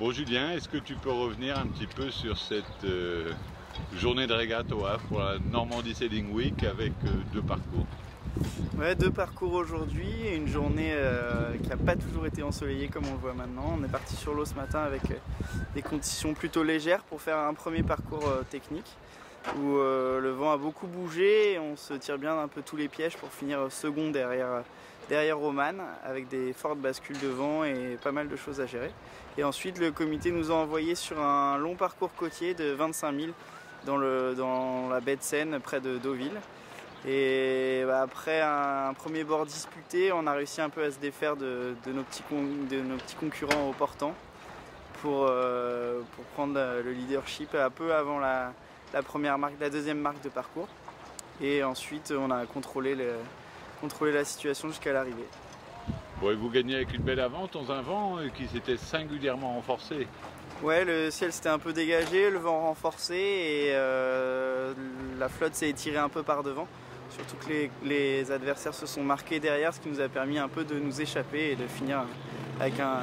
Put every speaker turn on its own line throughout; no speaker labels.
Bon Julien, est-ce que tu peux revenir un petit peu sur cette journée de régate au Havre pour la Normandie Sailing Week avec deux parcours?
Ouais, deux parcours aujourd'hui, une journée qui n'a pas toujours été ensoleillée comme on le voit maintenant. On est parti sur l'eau ce matin avec des conditions plutôt légères pour faire un premier parcours technique où le vent a beaucoup bougé et on se tire bien un peu tous les pièges pour finir second derrière Roman avec des fortes bascules de vent et pas mal de choses à gérer. Et ensuite le comité nous a envoyé sur un long parcours côtier de 25 000 dans la baie de Seine près de Deauville. Et après un premier bord disputé, on a réussi un peu à se défaire de nos petits concurrents au portant pour prendre le leadership un peu avant la deuxième marque de parcours. Et ensuite on a contrôlé la situation jusqu'à l'arrivée.
Bon, et vous gagnez avec une belle avance dans un vent qui s'était singulièrement renforcé.
Ouais, le ciel s'était un peu dégagé, le vent renforcé et la flotte s'est étirée un peu par devant. Surtout que les adversaires se sont marqués derrière, ce qui nous a permis un peu de nous échapper et de finir avec un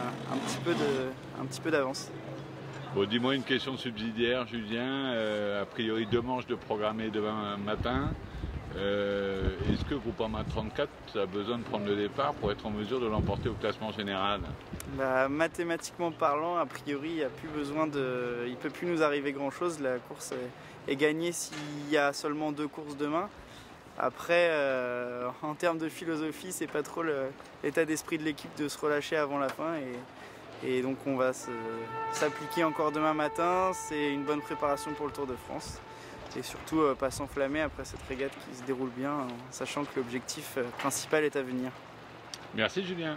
petit peu d'avance.
Bon, dis-moi une question subsidiaire, Julien. A priori, deux manches de programmer demain matin. Est-ce que Groupama 34 a besoin de prendre le départ pour être en mesure de l'emporter au classement général?
Mathématiquement parlant, a priori, il ne peut plus nous arriver grand-chose. La course est gagnée s'il y a seulement deux courses demain. Après, en termes de philosophie, c'est pas trop l'état d'esprit de l'équipe de se relâcher avant la fin. Et donc on va s'appliquer encore demain matin. C'est une bonne préparation pour le Tour de France. Et surtout pas s'enflammer après cette régate qui se déroule bien, en sachant que l'objectif principal est à venir.
Merci Julien.